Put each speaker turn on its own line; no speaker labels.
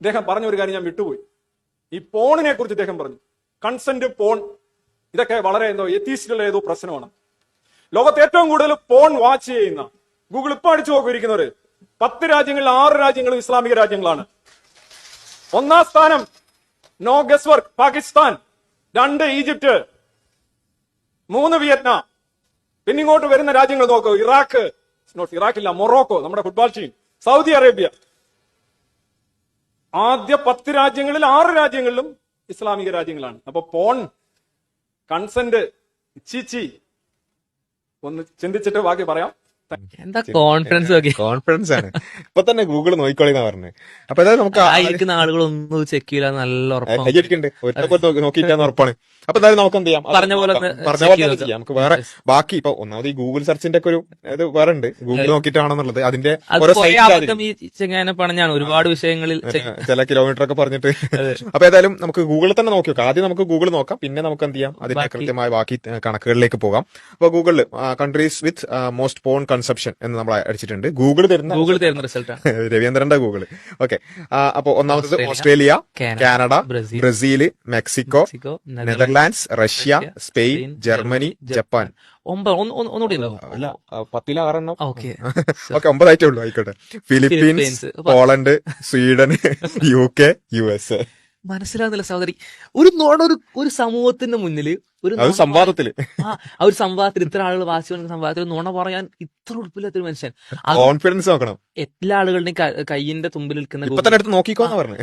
ഇദ്ദേഹം പറഞ്ഞ ഒരു കാര്യം ഞാൻ വിട്ടുപോയി. ഈ പോണിനെ കുറിച്ച് ഇദ്ദേഹം പറഞ്ഞു, കൺസെന്റ് പോൺ, ഇതൊക്കെ വളരെ എത്തീസ്റ്റുള്ള ഏതോ പ്രശ്നമാണ്. ലോകത്ത് ഏറ്റവും കൂടുതൽ പോൺ വാച്ച് ചെയ്യുന്ന ഗൂഗിൾ ഇപ്പൊ അടിച്ചു നോക്കിയിരിക്കുന്നവര് 10 രാജ്യങ്ങളിൽ 6 രാജ്യങ്ങളും ഇസ്ലാമിക രാജ്യങ്ങളാണ്. 1-ാം സ്ഥാനം no guesswork Pakistan, 2 Egypt, 3 Vietnam. പിന്നെ ഇങ്ങോട്ട് വരുന്ന രാജ്യങ്ങൾ നോക്കൂ, ഇറാഖില്ല, മൊറോക്കോ, നമ്മുടെ ഫുട്ബോൾ ടീം, സൗദി അറേബ്യ. ആദ്യ 10 രാജ്യങ്ങളിൽ 6 രാജ്യങ്ങളിലും ഇസ്ലാമിക രാജ്യങ്ങളാണ്. അപ്പൊ പോൺ, കൺസെന്റ്, ചീച്ചി ഒന്ന് ചിന്തിച്ചിട്ട് ബാക്കി പറയാം.
എന്താ കോൺഫിഡൻസ്
ആണ്. ഇപ്പൊ തന്നെ ഗൂഗിൾ നോക്കിക്കോളിന്നാ പറഞ്ഞത്. അപ്പൊ അതായത് നമുക്ക്
ആയിരിക്കുന്ന ആളുകളൊന്നും ചെക്ക് ചെയ്യില്ല, നല്ല
ഉറപ്പാണ്, നോക്കിയിട്ടാന്ന് ഉറപ്പാണ്. അപ്പൊ എന്തായാലും നമുക്ക് എന്ത് ചെയ്യാം,
പറഞ്ഞ പോലെ
ചെയ്യാം. നമുക്ക് വേറെ ബാക്കി ഇപ്പൊ ഒന്നാമത് ഈ ഗൂഗിൾ സെർച്ചിന്റെ ഒക്കെ ഒരു ഇത് വേറെ ഉണ്ട്, ഗൂഗിൾ നോക്കിയിട്ടാണെന്നുള്ളത്. അതിന്റെ ഓരോ
ചെങ്ങനെ പറഞ്ഞാണ് ഒരുപാട് വിഷയങ്ങളിൽ
ചില കിലോമീറ്റർ ഒക്കെ പറഞ്ഞിട്ട്. അപ്പൊ ഏതായാലും നമുക്ക് ഗൂഗിളിൽ തന്നെ നോക്കി നോക്കാം. ആദ്യം നമുക്ക് ഗൂഗിൾ നോക്കാം, പിന്നെ നമുക്ക് എന്ത് ചെയ്യാം, അതിന്റെ കൃത്യമായ ബാക്കി കണക്കുകളിലേക്ക് പോകാം. അപ്പൊ ഗൂഗിളിൽ countries with most porn consumption എന്ന് നമ്മൾ അടിച്ചിട്ടുണ്ട്. ഗൂഗിൾ തരുന്ന
റിസൾട്ടാണ്
രവീന്ദ്രന്റെ ഗൂഗിൾ. ഓക്കെ, അപ്പൊ ഒന്നാമത്തത് Australia, Canada, Brazil, Mexico, Netherlands, Russia, Spain, Germany, Japan.
ഒന്നുകൂടി
അല്ല 10-ൽ 6 ഓക്കെ 9 ആയിട്ടേ ഉള്ളൂ. ആയിക്കോട്ടെ. Philippines, Poland, Sweden, UK, US.
മനസ്സിലാകുന്നില്ല സഹോദരി. ഒരു സമൂഹത്തിന്റെ മുന്നിൽ ഒരു
സംവാദത്തിൽ
ഇത്ര ആളുകൾ വാശി വന്ന സംവാദത്തിൽ നുണ പറയാൻ ഇത്ര ഉറപ്പില്ലാത്തൊരു മനുഷ്യൻ.
കോൺഫിഡൻസ് നോക്കണം.
എല്ലാ ആളുകളുടെയും കയ്യിന്റെ തുമ്പിൽ നിൽക്കുന്ന
നോക്കിക്കോന്ന് പറഞ്ഞു.